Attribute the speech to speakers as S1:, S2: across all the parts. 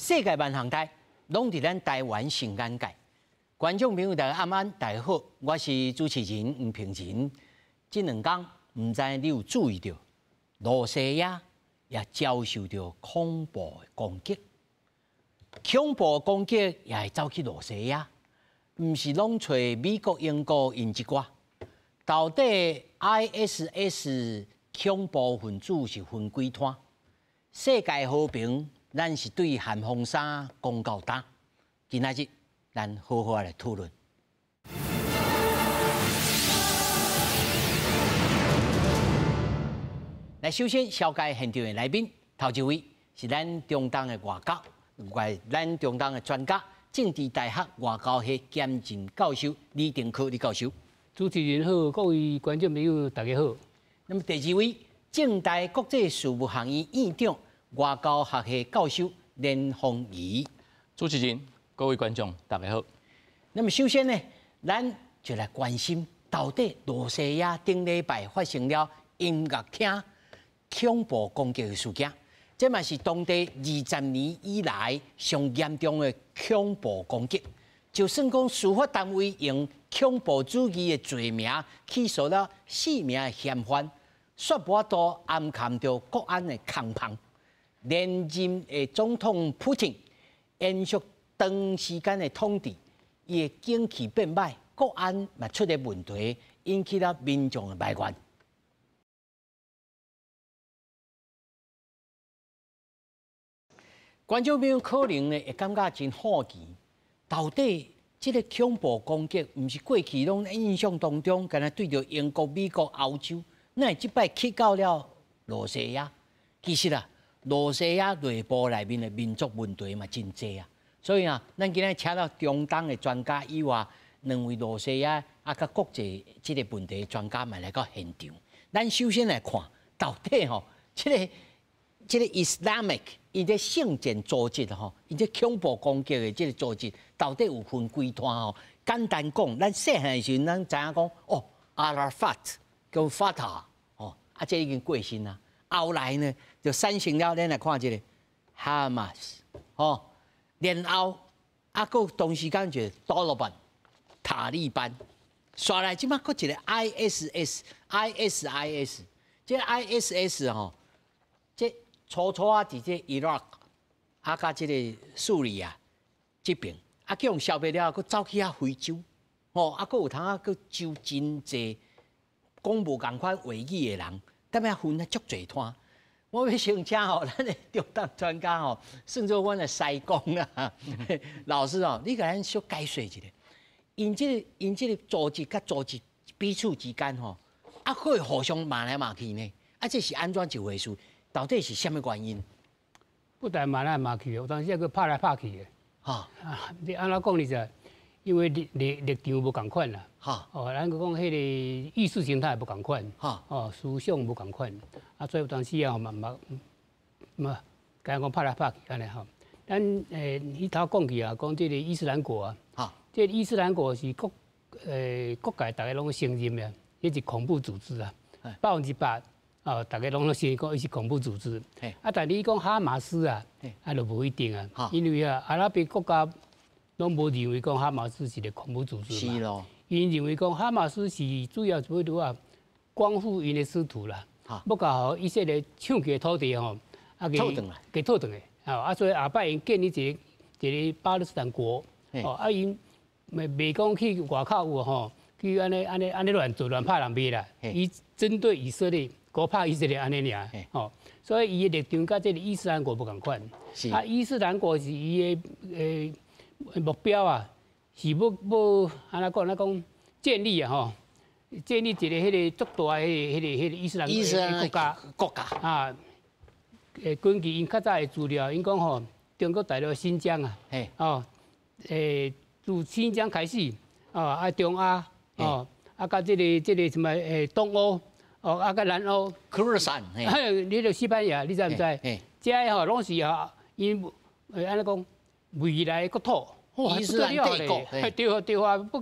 S1: 世界万行台，拢伫咱台湾新眼界。观众朋友大家晚安，大家好，我是主持人吴平仁。这2天，唔知你有注意到，罗西亚也遭受到恐怖的攻击。恐怖攻击也会走去罗西亚，唔是拢找美国、英国因一寡。到底 ISS 恐怖分子是分几摊？世界和平，咱是对咸丰衫讲到打。今仔日，咱好好来讨论。来，首先紹介現場的來賓，頭一位是咱中東的外交，咱中東的專家，政治大學外交系兼任教授李定科李教授。
S2: 主持人好，各位觀眾朋友大家好。
S1: 那麼第二位，政大國際事務學院院長、外交學系教授連鳳儀。
S3: 主持人、各位觀眾大家好。
S1: 那麼首先呢，咱就來關心到底羅西亞頂禮拜發生了音樂廳恐怖攻擊的事件，這嘛是當地20年以來上嚴重的恐怖攻擊。就算講司法單位用恐怖主義的罪名起訴了4名嫌犯，卻無都暗藏着國安的空棒。連任的總統普京延續長時間的統治，伊的景氣變歹，國安嘛出現問題，引起了民眾的埋怨。觀眾朋友可能呢會感覺真好奇，到底這個恐怖攻擊，唔是過去攏印象當中，敢若對着英國、美國、歐洲，那即擺去到了羅西亞。其實啊，羅西亞內部內面的民族問題嘛真濟啊，所以啊，咱今日請到中東的專家以外，2位羅西亞啊甲國際這個問題的專家嘛來到現場。咱首先來看，到底吼，這個 Islamic 伊個聖戰組織吼，伊個恐怖攻擊的這個組織，到底有分幾攤吼？簡單講，咱細漢時陣咱知影講，哦，阿拉法叫法塔，哦，啊，這已經過身啦。後來呢，就產生了，咱來看這個哈馬斯，哦，然後啊，個同時間就多羅班、塔利班，刷來即馬個一個 ISIS，這個 ISS 吼，這初啊，佇這伊拉克啊，甲這個敘利亞這邊，啊，叫人消滅了，佮走去非洲，哦，啊，佮有通啊，佮招真濟講無共款話語的人，踮遐分啊足濟攤。我要先請吼，咱的中東專家吼，算做阮的師公啦。老師哦，你甲咱小解說一下，因這個組織甲組織彼此之間吼，啊，可以互相罵來罵去呢？啊，這是安怎一回事？到底是什麼原因？
S2: 不但罵來罵去，有當時還佫拍來拍去嘅。
S1: 哈，
S2: 你安怎講你就，因為立場無共款啦。
S1: 哈，
S2: 哦，咱講迄個意識形態無共款。
S1: 哈，
S2: 哦，思想無共款。啊，所以有當時啊，嘛，甲講拍來拍去安尼吼。咱迄頭講去啊，講這個伊斯蘭國啊。哈，這個伊斯蘭國是國界大家攏承認嘅，迄是恐怖組織啊，100%。哦，大家攏先講伊是恐怖組織，啊，但你講哈馬斯啊，啊，就無一定啊，因為啊，阿拉伯國家攏無認為講哈馬斯是個恐怖組織嘛，是咯，因認為講哈馬斯是主要做拄啊，光復因的使徒啦，要甲以色列搶去的土地吼，啊，給討轉來，啊，所以後擺因建立一個巴勒斯坦國，哦，啊，因袂講去外口有吼，去安尼亂做亂拍人袂啦，伊針對以色列。國拍以色列安尼爾，哦，所以伊的立場甲這個伊斯蘭國無共款。啊，伊斯蘭國是伊的目標啊，是要安怎講建立啊，吼，建立一個迄個足大的迄個伊斯蘭國家啊。根據因較早的資料，因講吼，中國大陸新疆啊，哦，自新疆開始，哦，啊中亞，哦，啊甲這個什麼東歐。哦，啊個南歐，
S1: 科爾山，
S2: 你就西班牙，你知唔知？這吼攏是吼，因安尼講未來的國土，
S1: 伊斯蘭帝國，
S2: 對啊，不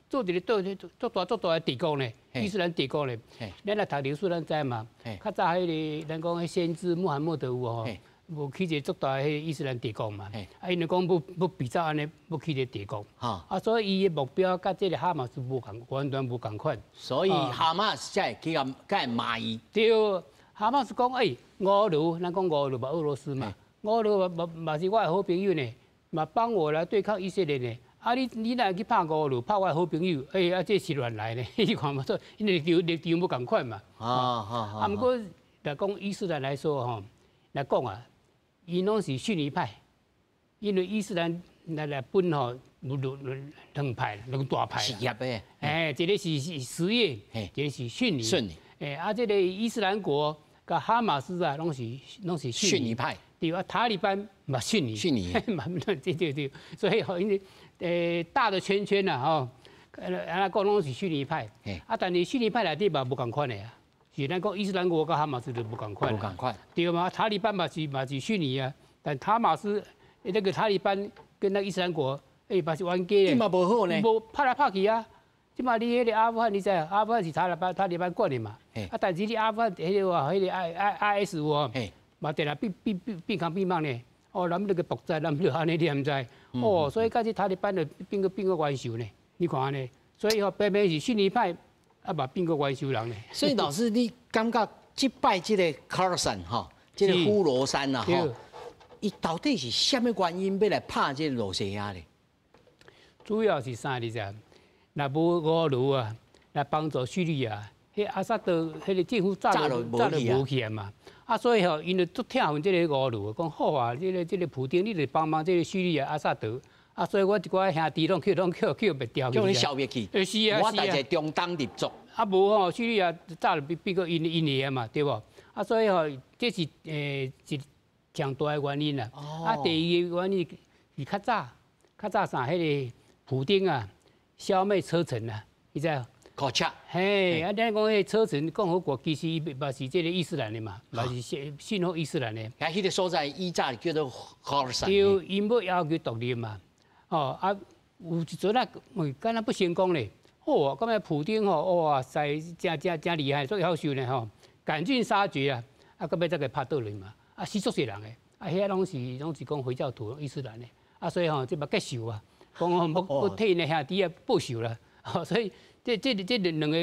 S2: 做一個足大的帝國呢，伊斯蘭帝國呢。咱來讀歷史，咱知嘛？較早迄個咱講先知穆罕默德有吼，无起一个足大的伊斯兰帝国嘛，啊，因为讲要比照安尼，要起一个帝国，啊，所以伊的目标甲这个哈马斯完全无共款。
S1: 所以哈马斯才会去甲骂伊。
S2: 对，哈马斯讲，俄罗，咱讲俄罗嘛，俄罗斯嘛，俄罗嘛是我的好朋友呢，嘛帮我来对抗以色列呢。啊，你若去拍俄罗，拍我的好朋友，啊，这是乱来呢，你看嘛，因为立场无共款嘛。啊，不过来讲伊斯兰来说吼，来讲啊。伊拢是逊尼派，因为伊斯兰来分吼有两派，两大派。
S1: 是业的。
S2: 一个是什叶，一个是逊尼。
S1: 逊尼。
S2: 这个伊斯兰国甲哈马斯啊，拢是
S1: 逊尼派。
S2: 对啊，塔利班嘛逊尼。
S1: 逊尼。
S2: 对，所以因为大的圈圈呐吼，安讲拢是逊尼派。但是逊尼派内底嘛无共款的啊。是咱讲伊斯兰国跟哈马斯就不共款，
S1: 不共款，
S2: 对嘛？塔利班嘛是逊尼啊，但哈马斯那个塔利班跟那伊斯兰国，嘛是冤家的。
S1: 伊嘛无好呢，
S2: 无拍来拍去啊。即嘛你迄个阿富汗，你知阿富汗是塔利班管的嘛？但是你阿富汗迄个 IS 有嘛定来变康变猛呢？咱们那个独裁，咱们就安尼你毋知？所以甲这塔利班就变个元首呢？你看安尼，所以偏偏是逊尼派。啊，嘛变个元首人呢。
S1: 所以老师，你感觉击败这个卡尔山哈，这个呼罗珊呐哈，伊到底是什么原因要来拍这个罗西亚呢？
S2: 主要是啥你知？若无俄罗啊，来帮助叙利亚，迄阿萨德迄个政府炸了无去嘛。啊，所以吼，因为足听闻这个俄罗，讲好啊，这个普丁，你得帮忙这个叙利亚阿萨德。啊，所以我一寡兄弟拢去灭掉去。
S1: 叫你消灭去。
S2: 是啊，
S1: 我大家中东立足。
S2: 啊，无吼，叙利亚早就变个因的嘛，对无？啊，所以吼，这是一强大的原因啦。啊，第二个原因是较早啥，迄个普丁啊，消灭车臣啊，你知？
S1: 考察。
S2: 嘿，啊，咱讲迄车臣共和国其实伊嘛是这个伊斯兰的嘛，嘛是信奉伊斯兰的。
S1: 啊，迄个所在以早叫做卡尔山。
S2: 对，因要要求独立嘛。有一阵啊，敢若不成功咧。哦，咁啊，普丁吼，哇塞，真厉害，足夭寿呢吼，赶尽杀绝啊！啊，咁要再个拍倒来嘛，啊，死足侪人诶，啊，遐拢是讲回教徒、伊斯兰诶，啊，所以吼，即嘛结仇啊，讲要替因兄弟啊报仇啦，所以这两个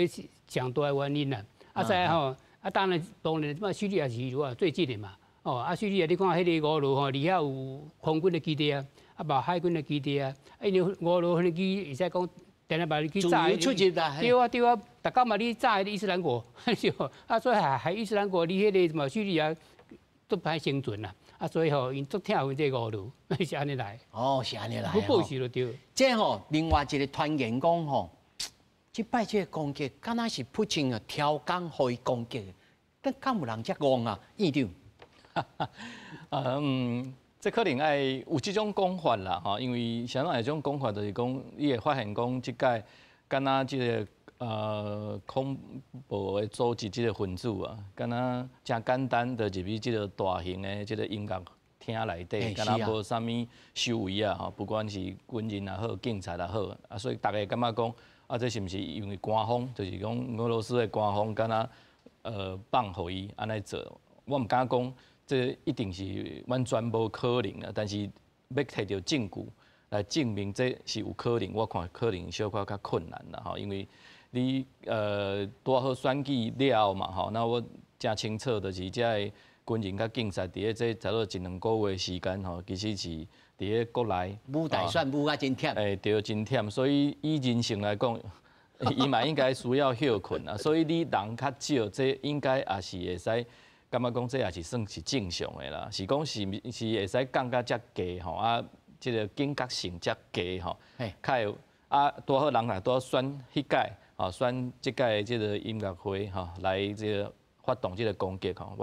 S2: 强大诶原因啦。啊，再吼，啊，当然，即嘛叙利亚是最近诶嘛，啊，叙利亚你看迄个俄罗吼，里遐有空军诶基地啊。啊，把海军的基地啊，因为俄罗斯机会使讲，定来把你去炸。
S1: 出入啦。
S2: 对啊，逐工嘛你炸迄个伊斯兰国，啊，所以还伊斯兰国离迄个什么叙利亚都歹生存啦。啊，所以吼，因足听闻这个俄罗，是安尼来。
S1: 是安尼来。
S2: 不报仇就对。
S1: 这吼，另外一个传言讲吼，即摆这个攻击，敢若是普京啊挑工互伊攻击的，但敢有人遮戆啊，院长？
S3: 这可能爱有这种讲法啦，吼，因为像那种讲法就是讲，你会发现讲，即届敢若即个恐怖的组织即个分子啊，敢若真简单的入去即个大型的即个音乐厅内底，敢若无啥物修为啊，吼，不管是军人也好，警察也好，啊，所以大家感觉讲，啊，这是毋是因为官方，就是讲俄罗斯的官方敢若放互伊安尼做，我毋敢讲。这一定是完全无可能啊！但是要摕到证据来证明这是有可能，我看可能小可较困难啦吼，因为你拄好选举了后嘛吼，那我真清楚就是这军人甲警察伫咧这差不多一两个月时间吼，其实是伫咧国内
S1: 舞台选舞啊真忝，
S3: 对，真忝，所以以人性来讲，伊嘛应该需要休困啊，所以你人较少，这应该也是会使。感觉讲这也是算是正常的啦，是讲是会使降到遮低吼，啊，这个警觉性遮低吼，较有啊，多好人啊，多选迄届吼，选即届这个音乐会吼，来这个发动这个攻击吼，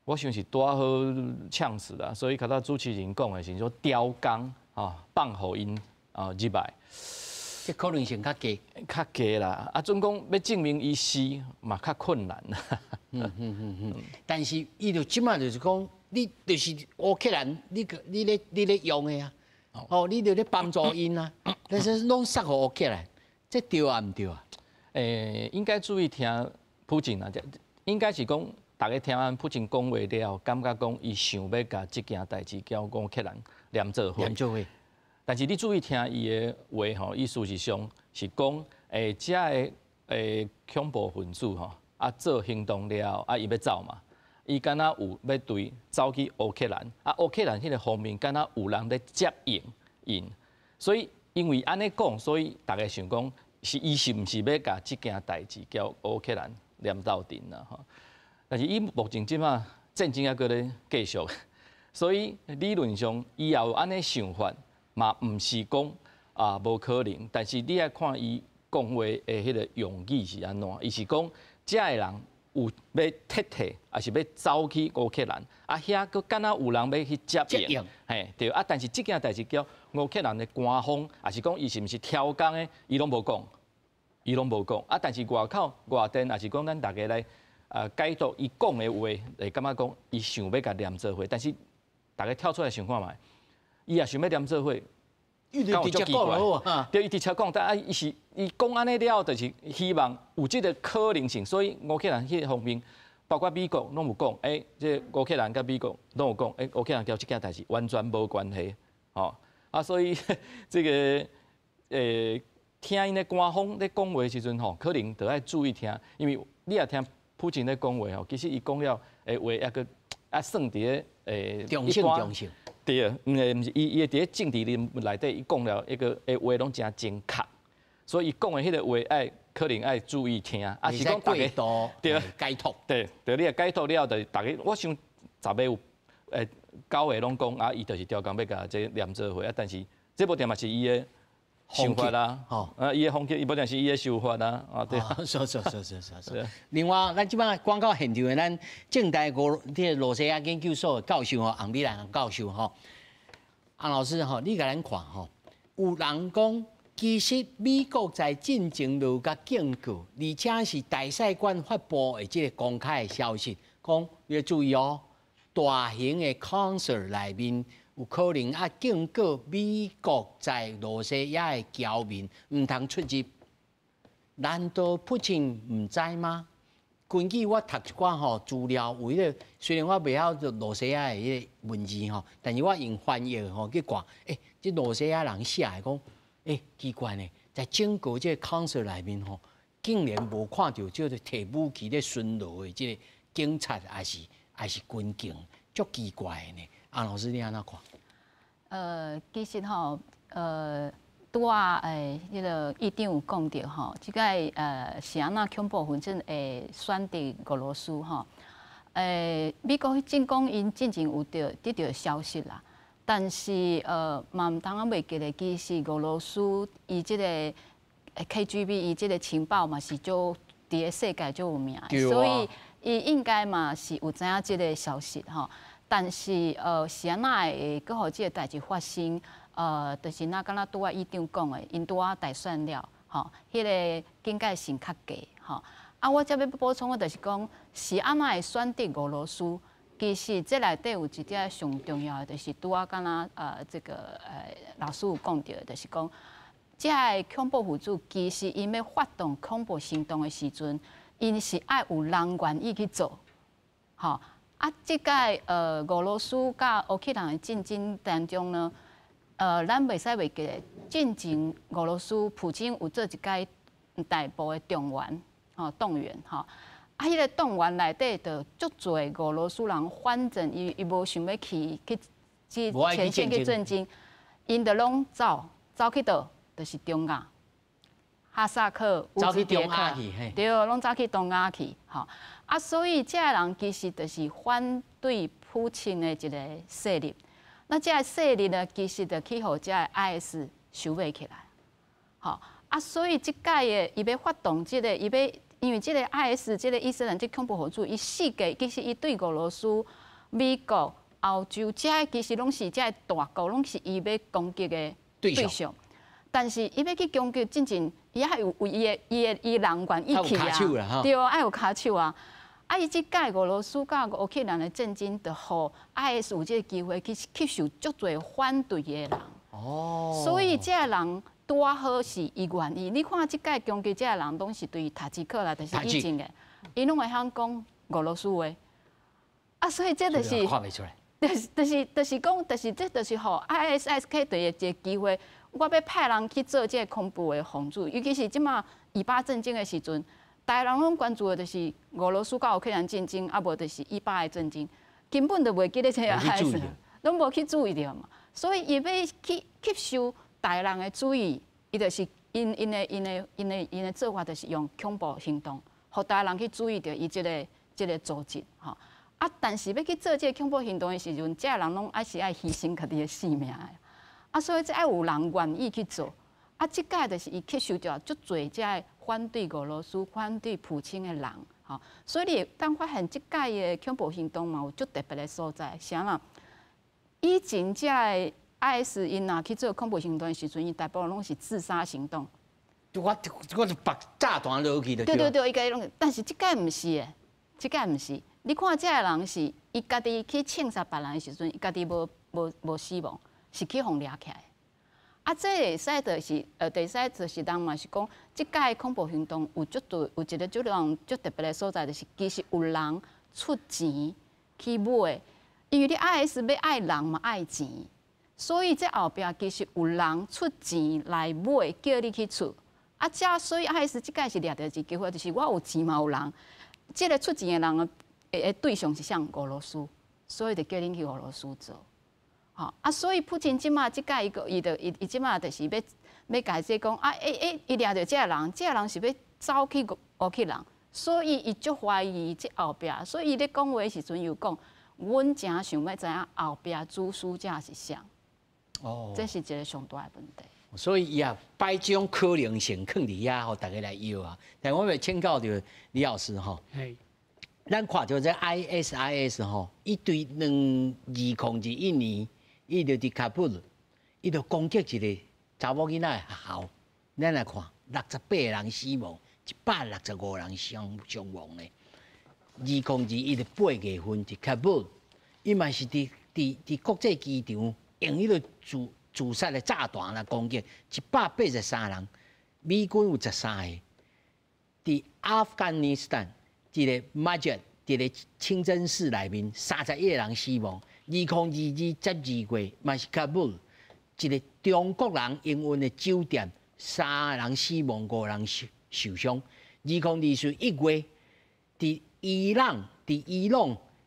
S3: 我想是多好呛死啦，所以看到主持人讲的是说雕工吼，放互因入来。
S1: 这可能性较低，
S3: 较低啦。啊，总讲要证明伊是嘛较困难啦。
S1: 但是伊就即马就是讲，你就是乌克兰，你咧用的啊，你就咧帮助因啊，但是拢杀互乌克兰，这对啊毋对啊？
S3: 应该注意听普京啊，应该是讲大家听完普京讲话了，感觉讲伊想要甲即件代志交乌克兰连做伙。但是你注意听伊的话吼，意思是上是讲，遮个恐怖分子吼，做行动了，伊要走嘛。伊敢若有要对走去乌克兰，乌克兰迄个方面敢若有人咧接应因，所以因为安尼讲，所以大家想讲是伊是毋是要甲即件代志交乌克兰连到阵啦吼？但是伊目前即马战争还搁咧继续，所以理论上伊也有安尼想法，嘛毋是讲无可能。但是你爱看伊讲话的迄个用语是安怎？伊是讲遮个人有要撤退，还是要走去乌克兰？遐搁敢若有人要去接应，嘿对。但是即件代志叫乌克兰的官方，还是讲伊是毋是挑工的，伊拢无讲，伊拢无讲。但是外口外电，还是讲咱大家来。解读伊讲的话，会感觉讲伊想要甲连做伙，但是大家跳出来想看觅，伊也想要连做伙，
S1: 伊就直接讲了
S3: 对，伊直接讲，但伊讲安尼了，就是希望有即个可能性，所以乌克兰迄方面，包括美国拢有讲，即乌克兰甲美国拢有讲，乌克兰交即件代志完全无关系，吼所以这个听因的官方咧讲话时阵吼，可能都要注意听，因为你也听。普京咧讲话吼，其实伊讲了话抑个算伫咧
S1: 中性。
S3: 对，毋是伊伫咧政治内底，伊讲了一个话拢真正确，所以伊讲的迄个话可能爱注意听，
S1: 是讲大家对解读。
S3: 对，你也解读了，就大家我想10个有9个拢讲伊就是调工要甲这连做伙但是这部电嘛是伊的。想法啦，伊的风格，伊不但是伊的想法啦，对。
S1: 是。另外，咱即摆广告现场的咱正大罗西亚研究所的教授洪美兰教授洪老师你甲咱看有人讲，其实美国在进前就甲警告，而且是大使馆发布的即个公开的消息，讲要注意大型的 concert 内面。有可能警告美国在罗西亚的侨民唔通出入，难道普京唔知吗？根据我读一寡资料，有迄个虽然我袂晓得罗西亚的迄个文字但是我用翻译去看，这罗西亚人写的讲，奇怪呢，在整个这个 concert 内面竟然无看到就是摕武器咧巡逻的这个警察，还是军警，足奇怪的呢。老师，你安怎看？
S4: 其实拄啊，迄个议长有讲到即个是安那恐怖分子会选择俄罗斯美国进攻因进前有得到消息啦，但是嘛唔通袂记咧，其实俄罗斯伊即个 KGB 伊即个情报嘛是就伫个世界就有名，所以伊应该嘛是有知影即个消息但是是安那会搁互即个代志发生？就是那敢若拄啊议长讲的，因拄啊大选了，迄个境界性较低，我则要补充的，就是讲是安那会选择俄罗斯？其实这内底有一点上重要的，就是拄啊敢若这个老师有讲到，就是讲这个恐怖分子其实因要发动恐怖行动的时阵，因是爱有人愿意去做，即个俄罗斯甲乌克兰的战争当中呢，咱袂使袂记咧，进前俄罗斯普京有做一届大部的动员，动员，迄个动员内底就足侪俄罗斯人，反正伊无想要去前线去战争，因就拢走去倒，就是中亚、哈萨克、
S1: 走去中亚去，
S4: 对，拢走去东亚去，所以这个人其实就是反对普京的一个势力。那这个势力呢，其实就去互这个 IS 收买起来。所以这届的伊要发动这个，因为这个 IS 这个伊斯兰这恐怖分子，伊世界其实伊对俄罗斯、美国、欧洲，这其实拢是这个大国，拢是伊要攻击的对象。但是伊要去攻击，真正伊还有伊人愿意去啊，对，爱有骹手啊。伊即届俄罗斯甲乌克兰的战争，就互 IS 有这个机会去吸收足侪反对的人。所以这个人拄好是伊愿意。你看即届攻击这个人，拢是对塔吉克啦，就是以前的，伊拢会晓讲俄罗斯话。所以这就是
S1: 看袂出来。
S4: 就是讲，这就是互 ISIS 给的一个机会。我要派人去做这个恐怖的防治，尤其是即马以巴战争的时阵，大家人拢关注的就是俄罗斯甲乌克兰战争，啊无就是以巴的战争，根本就袂记得这个 ISIS， 拢无去注意到嘛。所以伊要去吸收大人的注意，伊就是因的做法，就是用恐怖行动，互大人去注意到伊这个组织吼。但是要去做这个恐怖行动的时阵，这人拢还是爱牺牲家己的性命的。所以这爱有人愿意去做。即届就是伊吸收到足侪这反对俄罗斯、反对普京的人，吼。所以你当发现即届的恐怖行动嘛，有足特别的所在，啥啦？以前这个 IS 因若去做恐怖行动的时阵，伊大部分拢是自杀行动。
S1: 我就把炸弹落去就
S4: 对，伊家拢，但是即届毋是的，即届毋是。你看这个人是，伊家己去枪杀别人的时阵，伊家己无死亡，是去互掠起来。这会使就是，第使就是人嘛是讲，即届恐怖行动有一个足特别的所在，就是其实有人出钱去买，因为你 IS 要爱人嘛爱钱，所以这后壁其实有人出钱来买，叫你去出。所以 IS 即届是掠到一个机会，就是我有钱嘛有人，这个出钱的人的对象是像俄罗斯，所以就叫恁去俄罗斯做。所以普京即马即届伊即马就是要解释讲伊掠着这个人，这个人是要走去乌克兰，所以伊足怀疑这后壁，所以伊咧讲话时阵又讲，阮真想要知影后壁主使者是啥。这是一个上大的问题。
S1: 所以伊也摆这种可能性放伫遐，互大家来要啊。但我要请教着李老师吼。咱看到这 ISIS 吼，伊对2021年。伊就伫喀布尔，伊就攻击一个查某囡仔的学校。咱来看，68个人死亡，165人伤亡嘞。2021伊就8月份伫喀布尔，伊嘛是伫国际机场用迄个自杀的炸弹来攻击183人，美军有13个。伫阿富汗尼斯坦一个马吉，一个清真寺内面31个人死亡。2022月嘛是喀布尔，一个中国人营运的酒店，3个人死亡，5个人受伤。2024年1月，伫伊朗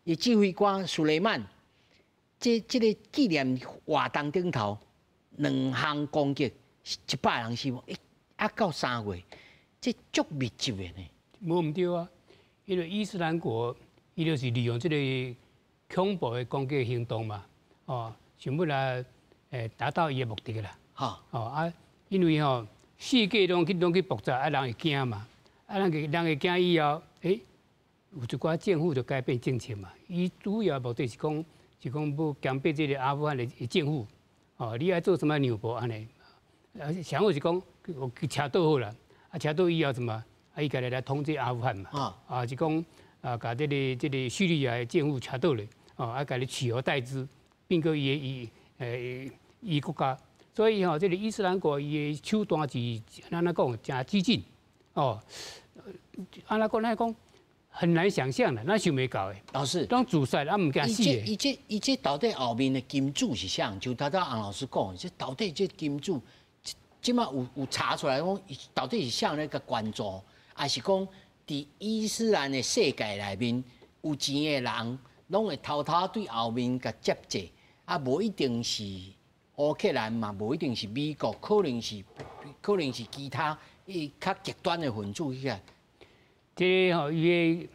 S1: 的指挥官苏雷曼，这个纪念活动顶头2项攻击，100人死亡。到3月，这足密集的呢。
S2: 无毋对啊，因为伊斯兰国，伊就是利用这个。恐怖的攻击行动嘛，想要来达到伊的目的啦。因为世界拢去爆炸，人会惊嘛，人会惊以后，有一寡政府就改变政策嘛。伊主要目的是讲要强迫这个阿富汗的政府，你爱做什么牛步安尼，想法是讲我车倒好了，车倒以后怎么，伊家来统治阿富汗嘛，是讲把这个叙利亚的政府车倒咧。甲你取而代之，并个伊国家，所以这个伊斯兰国伊的手段是安怎讲，真激进安怎讲，很难想象的，咱想袂到的。
S1: 老师，
S2: 当自杀，毋惊死的。
S1: 伊这到底后面的金主是啥？就刚刚洪老师讲，这到底这金主，即马有查出来讲，到底是向那个关注，还是讲伫伊斯兰的世界内面有钱的人？拢会偷偷对后面甲接济，无一定是乌克兰嘛，无一定是美国，可能是其他较极端的分子遐。
S2: 这伊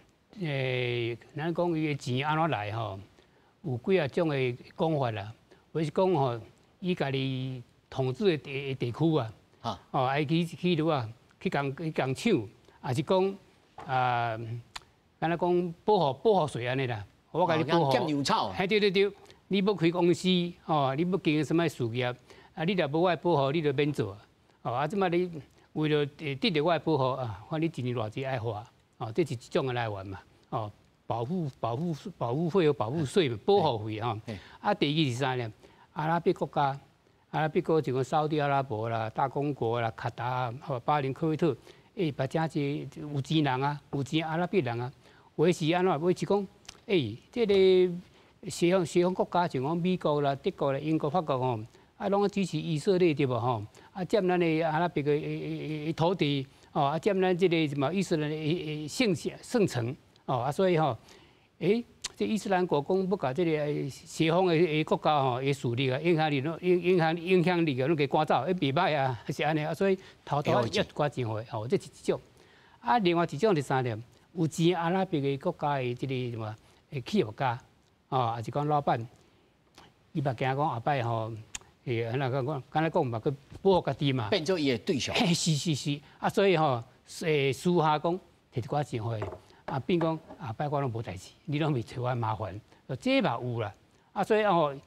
S2: 咱讲伊的钱安怎来有几种的讲法啦。或是讲伊家己统治的地区啊，爱去拄啊，去共抢，还是讲敢若讲保护税安尼啦。我甲你保护，对，你要开公司，你要经营什么事业，你若无我保护，你就免做。即摆你为了得到我保护看你一年偌济爱花，这是一种的来源嘛。保护费和保护税嘛，保护费第二是啥呢？阿拉伯国家，就讲沙特阿拉伯啦、大公国啦、卡达、巴林、科威特，把真济有钱人啊，有钱阿拉伯人啊，为是安怎？为是讲。这个西方国家像讲美国啦、德国啦、英国、法国吼，拢支持以色列对无吼？占咱的阿拉伯的土地，占咱这个什么伊斯兰的圣城，所以吼，这伊斯兰国讲要甲这个西方的国家吼，的势力啊、影响力啊，拢给赶走，袂歹啊，是安尼啊，所以头要刮钱回，这是一种。另外一种第三点，有钱阿拉伯的国家的这个什么企业家，也是讲老板，伊嘛惊讲后摆吼，安那讲，敢若讲嘛，去保护家己嘛，
S1: 变做伊的对象。
S2: 是，所以吼，私下讲摕一寡钱回。变讲后摆我拢无代志，你拢未找我麻烦，这嘛有啦。所以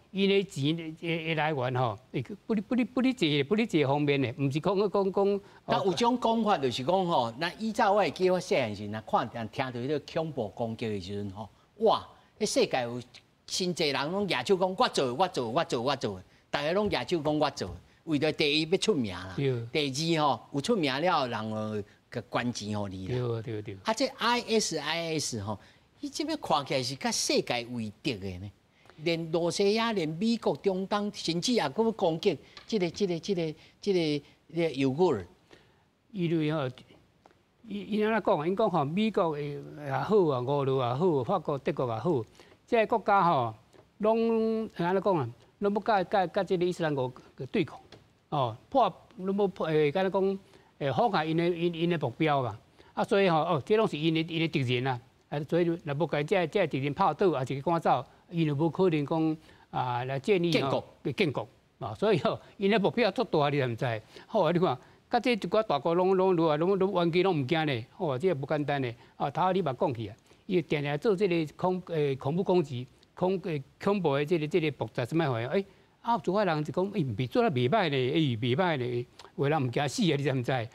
S2: 伊个钱的来源吼，不哩这方面的，毋是讲。
S1: 但有种讲法就是讲吼，那依照我会记我细汉时，若看听到迄个恐怖攻击的时阵吼，哇！迄世界有真侪人拢举手讲我做，大家拢举手讲我做，为了第一要出名啦，第二吼有出名了，人个关钱互你啦。
S2: 对。
S1: 这 ISIS 吼，伊这边看起来是甲世界为敌的呢。连罗西亚、连美国、中东，甚至也搁攻击这个油管。
S2: 因为吼，伊安怎讲？因讲吼，美国也好啊，俄罗也好，法国、德国也好，这个国家吼，拢安怎讲啊？拢要甲这个伊斯兰国对抗，拢要敢若讲。妨害因的目标嘛，所以吼，这拢是因的敌人啊，所以若要甲这敌人拍倒，也是赶走，伊就无可能讲来建立建国，所以因的目标足大，你知唔知？好，你看，甲这一寡大国拢冤家拢唔惊咧，这个不简单咧，头你嘛讲去啊，伊定定做这个恐怖攻击、恐怖的这个爆炸什么玩意？有一人就讲，袂做得袂歹咧，袂歹咧，话人唔惊死啊，你知唔知？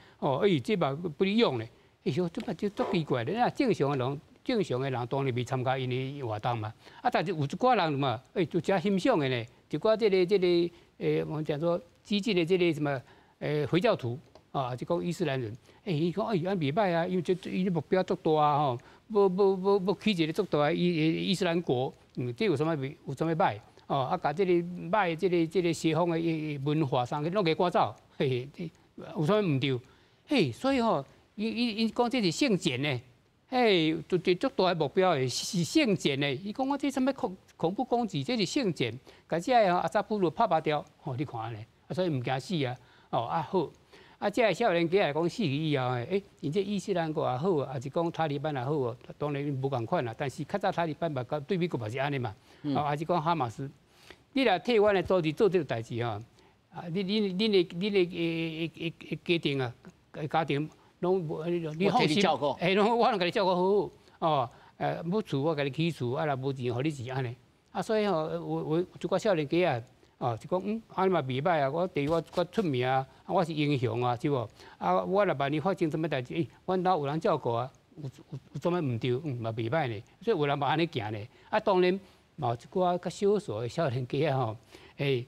S2: 这嘛不利用咧，说这嘛就足奇怪咧。那正常的人当然袂参加因的活动嘛。但是有一寡人嘛，就真欣赏的咧，一寡这个我们讲说激进的这个什么回教徒就讲伊斯兰人，伊讲安袂歹啊，因为伊的目标足大啊，吼，要起一个足大的伊斯兰国，这有什么歹？甲这个歹这个西方的文化上，拢给赶走，有啥物唔对？所以伊讲这是圣战呢，就足大的目标的是圣战呢。伊讲我这什么恐怖攻击，这是圣战，甲这个阿扎布鲁拍掉，你看安尼，所以唔惊死啊，好。这个少年家来讲死去以后，因这伊斯兰国也好，还是讲塔利班也好，当然无共款啦。但是较早塔利班嘛，对美国嘛是安尼嘛，还是讲哈马斯，你来替阮的组织做这个代志吼，恁的家庭拢
S1: 你放心，
S2: 拢我拢甲你照顾好，要厝我甲你起厝，若无钱，互你钱安尼。所以有一寡少年家就讲安尼嘛袂歹啊！我出名啊，我是英雄啊，是无？我若万一发生什么代志，阮兜有人照顾啊，有什么唔对，嘛袂歹呢。所以有人嘛安尼行呢。当然嘛有一寡较少数的少年家吼，钱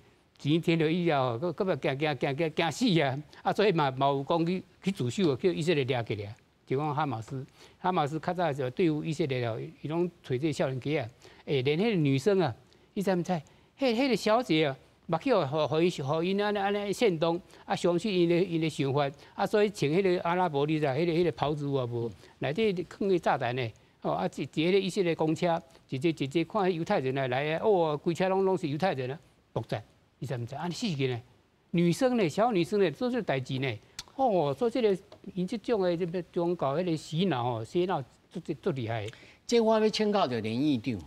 S2: 摕到以后，佮惊死啊！所以嘛有讲去自首，叫以色列抓起来，就讲哈马斯较早就对付以色列了，伊拢找这少年家连迄个女生啊，你知唔知？迄个小姐啊，目去互因安尼煽动，相信因的想法，所以穿迄个阿拉伯你知，迄个袍子有无？内底放个炸弹呢？一迄个以色列公车，直接看犹太人来规车拢是犹太人啊，爆炸，你知唔知？安尼死去呢？女生呢，小女生呢，做这代志呢，所以这个因这种的宗教迄个洗脑足厉害。
S1: 这我要请教着连院长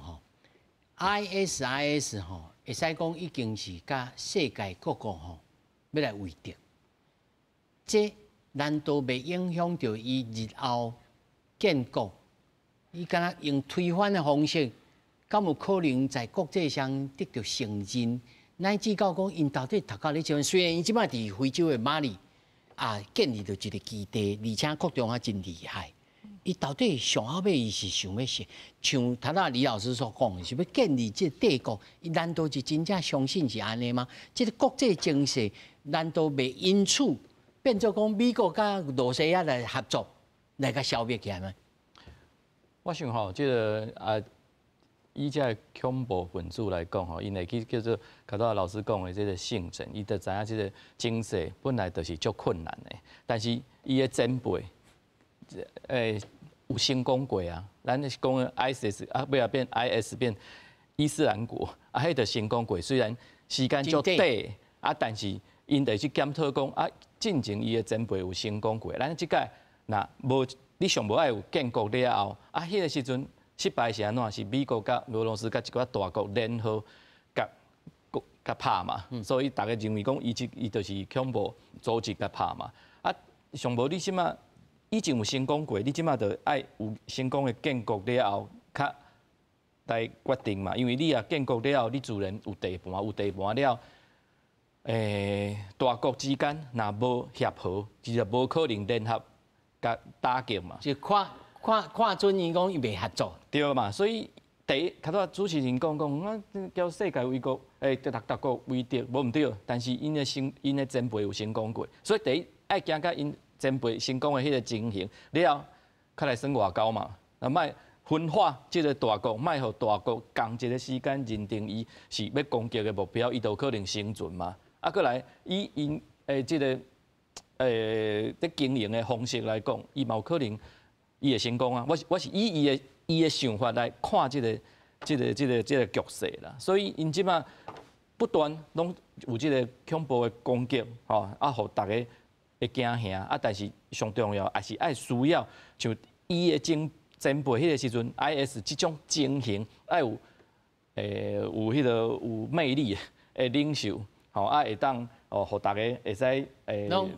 S1: ISIS 会使讲已经是甲世界各国要来为敌，这难道袂影响到伊日后建国？伊敢若用推翻的方式，敢有可能在国际上得到承认？乃至到讲因到底读到咧种，虽然伊即摆伫非洲的马里建立着一个基地，而且国中真厉害。伊到底上后尾伊是想要像头仔李老师所讲的，是要建立这帝国？伊难道是真正相信是安尼吗？这个国际形势难道袂因此变做讲美国甲罗西亚来合作来甲消灭起来吗？
S3: 我想吼，这个以这恐怖分子来讲吼，因会去叫做，刚才老师讲的这个性质，伊就知影这个经济本来就是足困难的，但是伊的前辈，有成功过啊。咱是讲 ISIS 啊，尾啊变 IS 变伊斯兰国，啊，迄就成功过。虽然时间足短啊，但是因得去检讨讲啊，进前伊的前辈有成功过，咱即届若无你上无爱有建国了后，啊，迄个时阵。失败是安怎？是美国甲俄罗斯甲一寡大国联合甲拍嘛，所以大家认为讲伊就是恐怖组织甲拍嘛。啊，上无你即马以前有成功过，你即马就爱有成功的建国了后，较来决定嘛。因为你啊建国了后，你自然有地盘，有地盘了，大国之间若无协和，就无可能联合甲打击嘛。
S1: 就看准伊讲伊袂合作，
S3: 对嘛？所以第一，头仔主持人讲啊，交世界为国，各国为敌，无毋对。但是因的前辈有成功过，所以第一爱行甲因前辈成功的迄个情形，了，较来算外交嘛。那卖分化即个大国，卖互大国共一个时间认定伊是要攻击的目标，伊就可能生存嘛。啊，过来以因即个在经营的方式来讲，伊嘛有可能。伊会成功啊！我是以伊的想法来看这个局势啦，所以因即马不断拢有这个恐怖的攻击，吼啊，互大家会惊吓啊！但是上重要还是爱需要像伊的前辈迄个时阵 ，IS 这种情形爱有迄个有魅力的领袖，吼啊会当互大家会使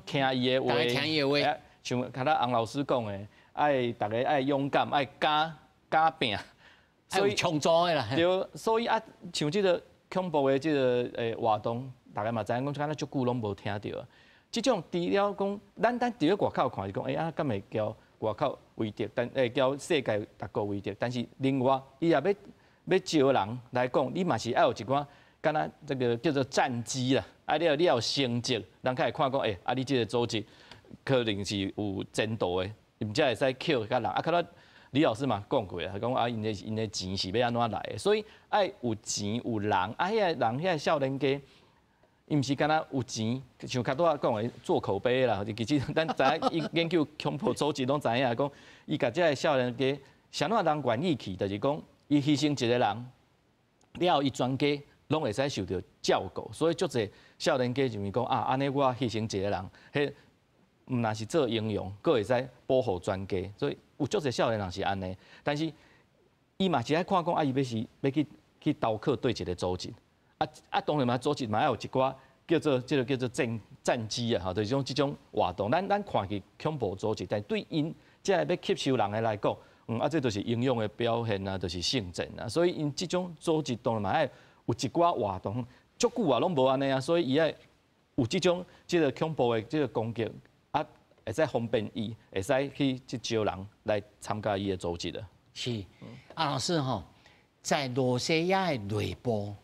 S3: 听伊的话，像刚才洪老师讲的。大家爱勇敢，爱加拼，
S1: 所以创造的啦。
S3: 对，所以啊，像这个恐怖的这个活动，大家嘛知影讲，敢若足久拢无听到。这种除了讲，咱伫咧外口看是讲，啊，敢会交外口为敌，但交世界各国为敌。但是另外，伊也要招人来讲，你嘛是爱有一寡，敢若这个叫做战机啦，啊，你有成绩，人开始看讲，啊，你这个组织可能是有前途的。毋才会使扣甲人，啊，较早李老师嘛讲过啊，讲啊，因的钱是要安怎来的，所以爱有钱有人，啊，遐人遐个少年家，伊毋是敢若有钱，像较早讲的做口碑啦，其实咱知影研究恐怖组织拢知影，讲伊甲这个少年家，啥物人愿意去，就是讲伊牺牲一个人，了后伊全家拢会使受到照顾，所以足侪少年家就是讲啊，安尼我牺牲一个人，迄。毋那是做英雄，佫会使保护全家，所以有足侪少年人是安尼。但是伊嘛是爱看讲，啊，伊要去刀刻对一个组织，当然嘛，组织嘛要有一寡叫做战机啊，吼，就是这种活动。咱看起恐怖组织，但对因即个要吸收人的来讲，这就是英勇的表现啊，就是圣战啊。所以因这种组织当然嘛爱有一寡活动，足久啊拢无安尼啊，所以伊爱有这种个恐怖的个攻击。会使方便伊，会使去招人来参加伊的组织的。
S1: 是，老师吼，在罗西亚的内部，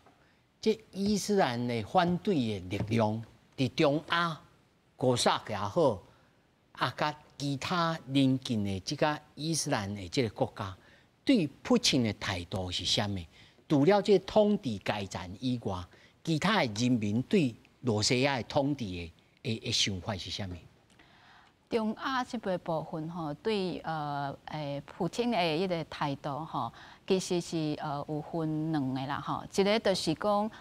S1: 这伊斯兰的反对的力量，伫中亚、哥萨也好，甲其他邻近的这个伊斯兰的这个国家，对普京的态度是啥物？除了这统治改战以外，其他的人民对罗西亚的统治的想法是啥物？
S4: 中亚这个部分吼，对普京的迄个态度吼，其实是有分两个啦吼。一个就是讲，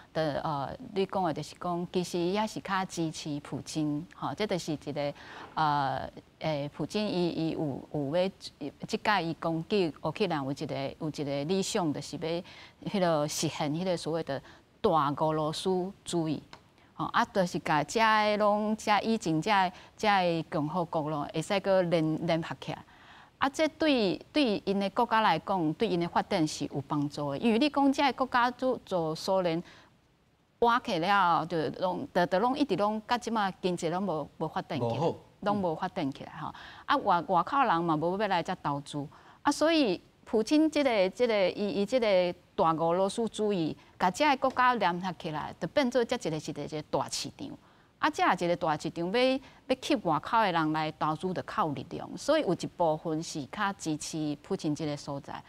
S4: 你讲的就是讲，其实也是较支持普京吼，这就是一个普京伊有要即届伊攻击乌克兰有一个理想，就是要迄个实现迄个所谓的大俄罗斯主义。就是甲遮个拢遮以前遮个共和国咯，会使个联合起来。这对因的国家来讲，对因的发展是有帮助的。因为你讲遮个国家做苏联瓦起了，就拢一直拢甲即马经济拢无发展起来，拢无发展起来吼。外口人嘛无要来遮投资，所以普京即个伊即个大俄罗斯主义。甲遮个国家联合起来，就变做遮一个大市场。遮一个大市场要吸外口的人来投资，就靠力量。所以有一部分是较支持普京即个所在。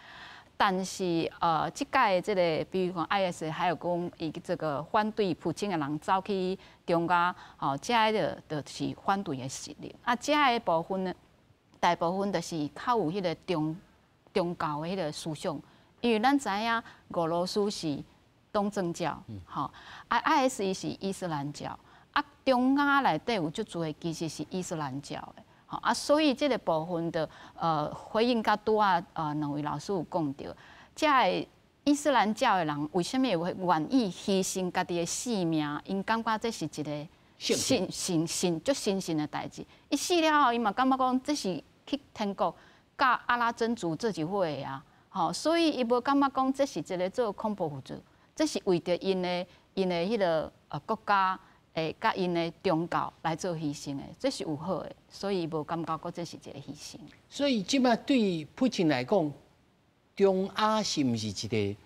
S4: 但是这届这个，比如讲 IS 还有讲伊这个反对普京的人走去中亚，这就是反对的势力。啊，这个部分呢，大部分就是较有迄个宗教的迄个思想，因为咱知影俄罗斯是东正教，IS 伊是伊斯兰教，啊，中亚内底有足多的其实是伊斯兰教的。所以这个部分的回应甲拄啊两位老师有讲到，这个伊斯兰教的人为什么会愿意牺牲家己的性命？因感觉这是一个足神圣的代志。伊死了后，伊嘛感觉讲这是去天国甲阿拉真主做一伙的啊。所以伊无感觉讲这是一个做恐怖分子，这是为着因的迄个国家。甲因的宗教来做牺牲的，这是有好的，所以无感觉过这是一个牺牲。
S1: 所以即摆对普京来讲，中亚是毋是一个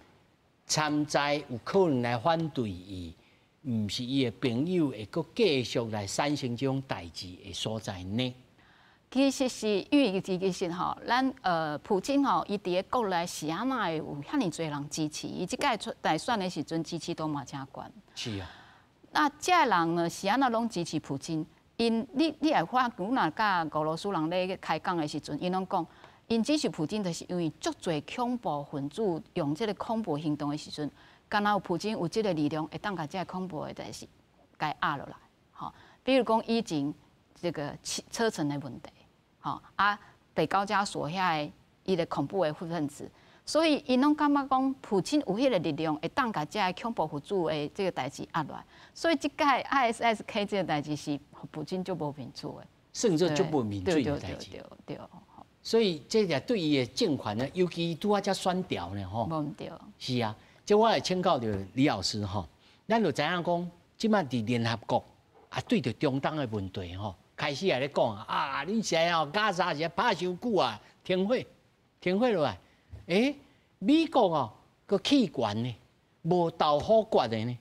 S1: 参在有可能来反对伊，毋是伊的朋友会阁继续来产生这种代志的所在呢？
S4: 其实是因为其实咱普京伊伫个国内是安那会有遐尼侪人支持，伊即届大选的时阵支持度嘛真悬。
S1: 是啊。
S4: 那这人呢是安那拢支持普京？因你会发觉，若甲俄罗斯人咧开讲的时阵，因拢讲，因支持普京，就是因为足侪恐怖分子用这个恐怖行动的时阵，敢若有普京有这个力量，会当甲这个恐怖的代志该压落来。比如讲以前这个车臣的问题，北高加索遐伊的恐怖的分子。所以，因拢感觉讲，普京有迄个力量，会当甲这个恐怖分子的这个代志压落来。所以，即届 ISSK 这个代志是普京就无民主的，
S1: 甚至就无民主的代志。
S4: 对。
S1: 所以，这个对伊的政权呢，尤其拄啊遮选调呢，吼。
S4: 无对。
S1: 是啊，这我来请教着李老师吼，咱就知影讲，即摆伫联合国啊，对着中东的问题吼，开始也咧讲啊，恁现在加沙是拍伤久啊，停火落来。美国个气悬呢，无豆腐骨的呢。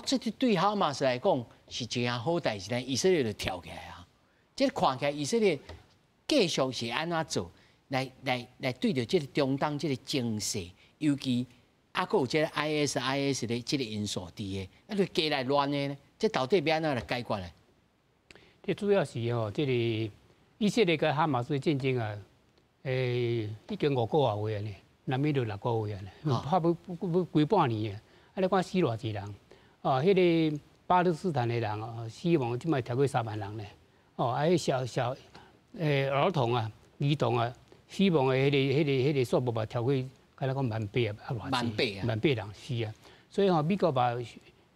S1: 这对哈马斯来讲是一件好代志，以色列就跳起来啊！这看起来以色列继续是安怎做，来对着这个中东这个情势，尤其还有这个 IS 的这个因素伫个，就加来乱的呢。这到底要安怎来解决呢？
S2: 这主要是这个以色列跟哈马斯的战争啊。已经5个月位呢，南美就6个月呢，差不几半年啊。你看死偌济人，迄个巴勒斯坦的人死亡即摆超过3万人呢。小儿童啊、儿童啊，死亡的迄个数目嘛，超过敢若讲18000啊，18000人死啊。所以美国嘛，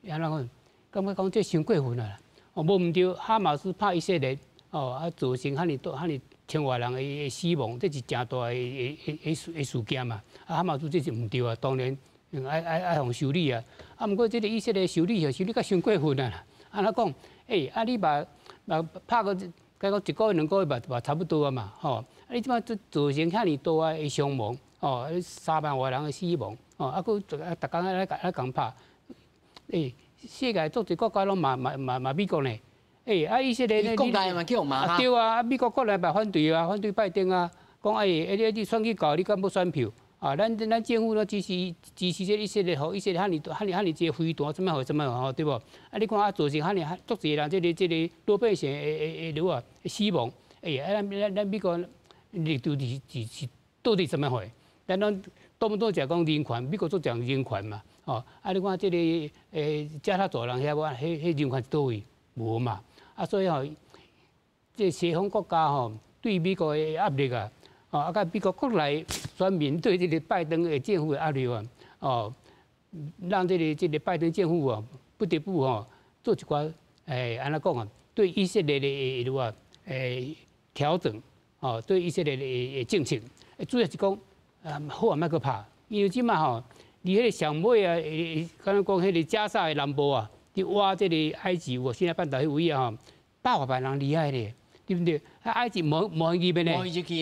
S2: 安怎讲？感觉讲这伤过分啊！无毋对，哈马斯拍以色列，造成遐尼千外人的死亡，这是真大的事件嘛。哈马斯这是唔对啊，当然爱互修理啊。毋过这个以色列修理甲伤过分啊。安怎讲？你把拍个，甲讲1个月2个月嘛差不多啊嘛。你即摆造成遐尼大的伤亡，3万外人的死亡，佫逐工来共拍。世界足侪国家拢嘛美国呢。以色列呢？
S1: 国内嘛叫骂。
S2: 对啊，美国国内嘛反对啊，反对拜登啊，讲你选举搞，你敢要选票？咱政府呢支持这以色列，互以色列遐尼济飞弹，怎么好，对无？你看造成遐尼足侪人，这个老百姓的死亡，咱美国力度是到底怎么回？咱多不多讲人权？美国都讲人权嘛，你看这个加沙走廊遐人权是倒位？无嘛。所以这西方国家对美国的压力啊，甲美国国内选民对这个拜登的政府的压力啊，让这个拜登政府不得不做一寡安怎讲啊，对以色列的调整对以色列的政策，主要是讲好莫去拍，因为即马离迄个上尾啊，敢若讲迄个加沙的南部啊。伫挖这个埃及，西奈半岛迄位啊，8万人厉害咧，对不对？埃及无语变咧，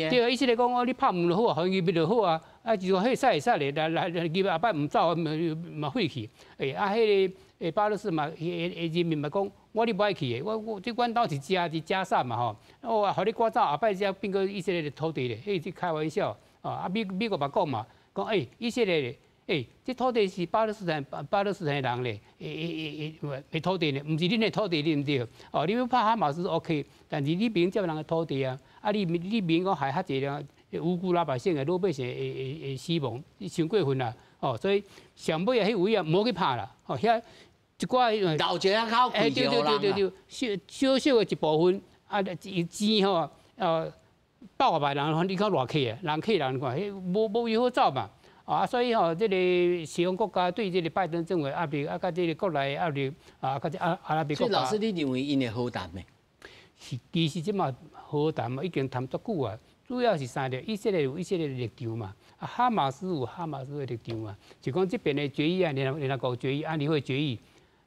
S2: 对啊，意思来讲，你拍唔就好啊，语变就好啊，就说迄使咧，来语后摆唔走嘛废去。迄个巴勒斯嘛，人民嘛讲，我你不爱去的，我这阮兜是加沙嘛吼，互你赶走后摆才变个以色列的土地咧，迄是开玩笑美国嘛讲嘛，讲以色列这土地是巴勒斯坦人咧，的土地咧，唔是恁的土地，对唔对？你要拍哈马斯 OK， 但是你免接人的土地啊，你免讲害遐济人无辜老百姓的老百姓会死亡，伤过分啦，所以上尾啊，迄位啊，唔好去拍啦，遐一寡
S1: 老一下口贵就
S2: 对，小小的一部分钱吼，100万人，你看偌客啊，人客人看，迄无有好走嘛。所以这个西方国家对这个拜登政府压力，甲这个国内压力，甲这阿拉伯国家。
S1: 所以老师，你认为因会好谈没？
S2: 其实即嘛好谈嘛，已经谈足久啊。主要是啥咧？以色列有以色列的立场嘛，哈马斯有哈马斯的立场嘛。就讲这边的决议啊，联合国决议、安理会决议，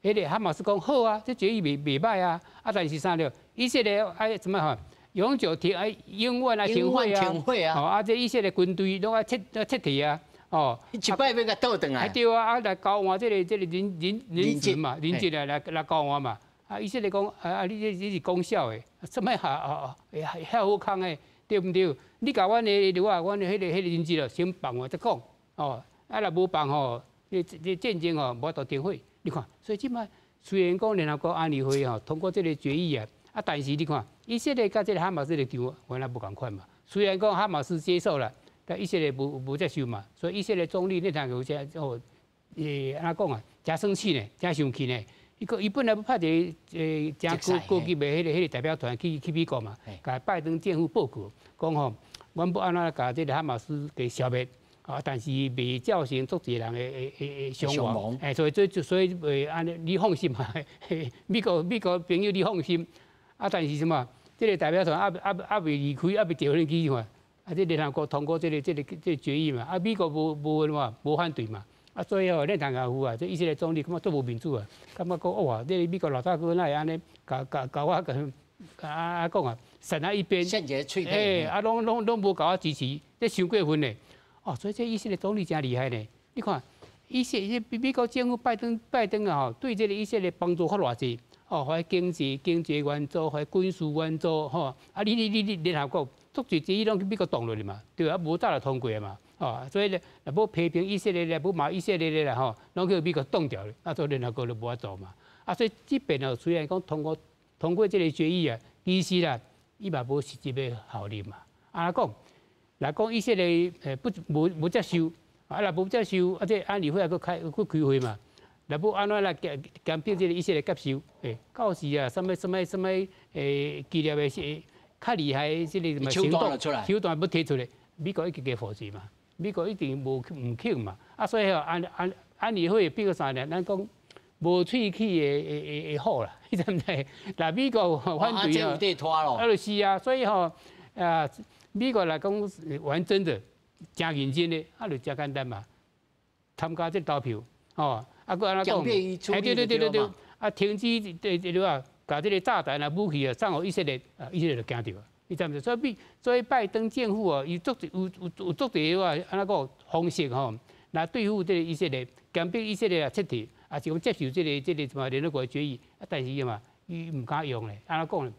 S2: 迄个哈马斯讲好啊，这决议袂歹啊。但是啥咧？以色列怎么哈？永久停永远啊停火啊！这以色列军队拢要撤退啊！
S1: 一摆要甲倒转来。
S2: 对啊，来交换这个人质嘛，人质来交换嘛。以色列讲你是功效的，什么遐好康的，对不对？你甲阮的如啊，阮的迄个人质了，先放我再讲。若无放吼，这战争吼无法度停火。你看，所以即摆虽然讲联合国安理会通过这个决议啊，但是你看以色列甲这个哈马斯的立场原来无共款嘛。虽然讲哈马斯接受了。但以色列无接受嘛，所以以色列总理那趟有安怎讲啊？真生气呢，真生气呢。伊本来要派一个真高级的迄个代表团去美国嘛，甲拜登政府报告，讲吼，阮要安怎甲这个哈马斯给消灭但是未造成足侪人的伤亡。所以安尼你放心嘛，美国朋友你放心。但是什么？这个代表团未离开，未调任去嘛。这联合国通过这个决议嘛，美国无反对嘛，所以咱台湾府这以色列总理感觉都无民主啊，感觉讲哇，这美国老大哥那会安尼，甲我讲啊，闪在一边，拢无甲我支持，这伤过分嘞，所以这以色列总理真厉害呢，你看，美国政府拜登啊，对这个以色列帮助较偌济，还经济援助，还军事援助，你联合国。足侪决议拢去美国动落去嘛，对啊，无早就通过嘛，所以咧，若要批评以色列咧，要骂以色列咧啦，拢去美国冻掉咧，做联合国就无法做嘛，所以这边虽然讲通过这个决议啊，其实啦，伊嘛无实际的效力嘛，来讲以色列无接受，若无接受，这安理会开会嘛，若要安怎来监督这个以色列接受，到时啊，什么纪念的较厉害的这个什么行动手段要提出来，美国一定给否决嘛，美国一定唔肯嘛，所以安理会比如啥呢？咱讲无喙齿的好啦，你知唔知？那美国反对就是啊，所以美国来讲玩真的，真认真的，就真简单嘛，参加这投票，个安怎讲？对，停止对啊。把这个炸弹啊、武器啊送互以色列，以色列就惊到，你知唔知？所以拜登政府有足侪安怎讲方式来对付这个以色列，监逼以色列撤退，是讲接受这个什么联合国决议，但是嘛，伊唔敢用咧，安怎讲？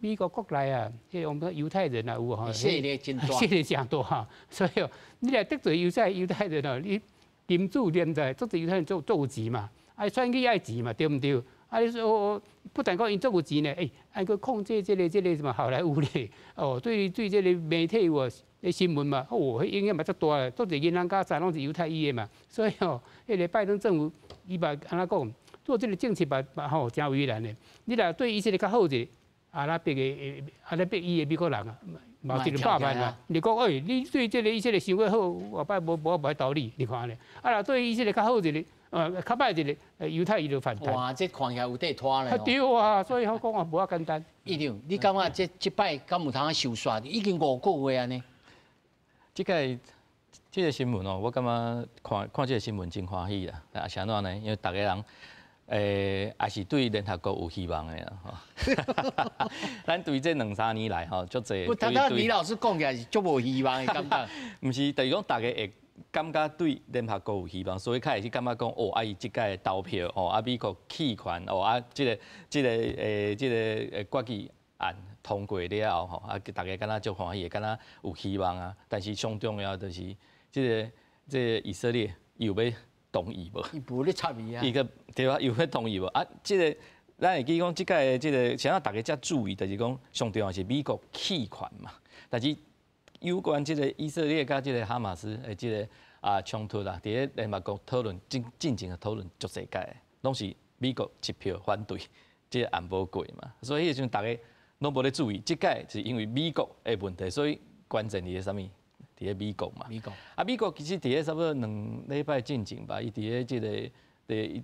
S2: 美国国内啊，我们犹太人啊有
S1: 势力真大，
S2: 势力真大所以你来得罪犹太人你金主连在足侪犹太人做有钱嘛，选举爱钱嘛，对唔对？你说不但讲因足有钱呢，还佫控制这个什么好莱坞咧，对这个媒体新闻嘛，影响嘛足大咧，足侪银行家侪拢是犹太裔的嘛，所以迄个拜登政府伊嘛安怎讲，做这个政策嘛真为难的。你若对以色列较好者，阿拉伯裔的美国人啊，嘛一200万啊，你讲你对这个以色列想过好，后摆无道理，你看咧，若对以色列较好者咧。较歹一个犹太伊就反弹。
S1: 哇，这看起来有地拖咧。
S2: 对啊，所以我讲无遐简单。
S1: 议长，你感觉这摆敢有通收煞？已经5个月安尼。
S3: 这个新闻我感觉看这个新闻真欢喜啦。是安怎呢？因为大家人也是对联合国有希望的啦。咱对这2-3年来足侪。
S1: 不，李老师讲起来是足无希望的感觉。
S3: 唔是，就是讲大家会。感觉对联合国有希望，所以开始感觉讲伊即届投票美国弃权这个国际案通过了吼，啊，大家敢若足欢喜，敢若有希望啊。但是上重要就是，这个以色列有要同意无？
S1: 伊无咧插伊啊。
S3: 伊个对啊，有要同意无？啊，这个咱会记讲，即届这个，想要大家才注意，就是讲上重要是美国弃权嘛。但是有关这个以色列甲这个哈马斯的这个冲突啦，伫咧联合国讨论进行的讨论足世界，拢是美国一票反对，这个安保过嘛。所以迄阵大家拢无咧注意，即届是因为美国的问题，所以关键伫咧啥物？伫咧美国嘛。美国其实伫咧差不多2礼拜进前吧，伊伫咧这个。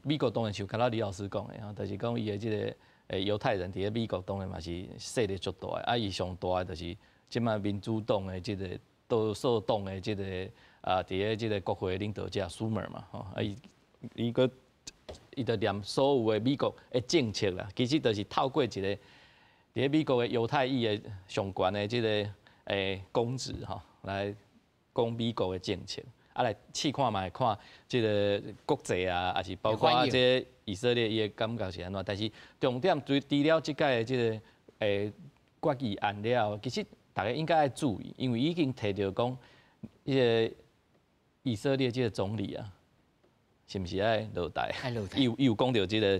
S3: 美国当然像刚才李老师讲的吼，就是讲伊的这个犹太人伫咧美国当然嘛是势力足大的，啊伊上大的就是即卖民主党的这个多数党的这个伫咧这个国会领导者舒默嘛，吼啊伊就念所有的美国的政策啦，其实就是透过一个伫咧美国的犹太裔的上悬的这个公职吼来讲美国的政策。啊，来试看卖看即个国际啊，也是包括即以色列伊个感觉是安怎？但是重点除了即届即个决议案了，其实大家应该要注意，因为已经提到讲，迄个以色列即个总理啊，是毋是爱落台？伊有讲到即个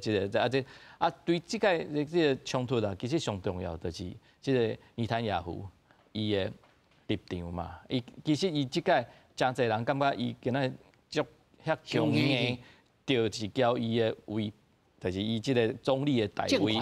S3: 对即届即个冲突啊，其实上重要就是即个尼坦雅胡伊个立场嘛。其实伊即届。真侪人感觉伊今仔足遐强硬，就是交伊的位，就是伊即个总理的地位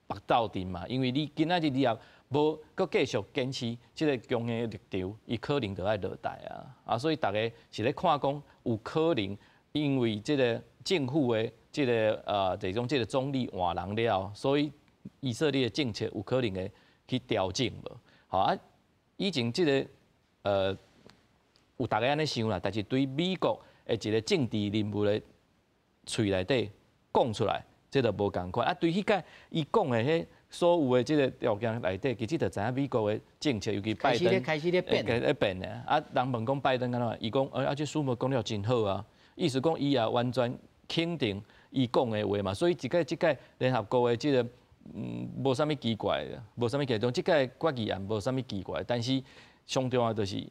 S3: 白斗阵嘛。因为你今仔日你也无搁继续坚持即个强硬的立场，伊可能就爱落台啊。所以大家是咧看讲有可能，因为即个政府的即个就是讲即个总理换人了，所以以色列的政策有可能会去调整无。好啊，以前即个有大家安尼想啦，但是对美国的一个政治人物的喙内底讲出来，这就无共款。啊，对迄个伊讲的迄所有的这个条件内底，其实就知影美国的政策，尤其拜登
S1: 开始咧变
S3: 的。啊，人问讲拜登安怎？伊讲，这苏默讲了真好啊，意思讲伊也完全肯定伊讲的话嘛。所以即届联合国的这个无啥物奇怪的，无啥物奇怪。即届决议案无啥物奇怪，但是上重要就是。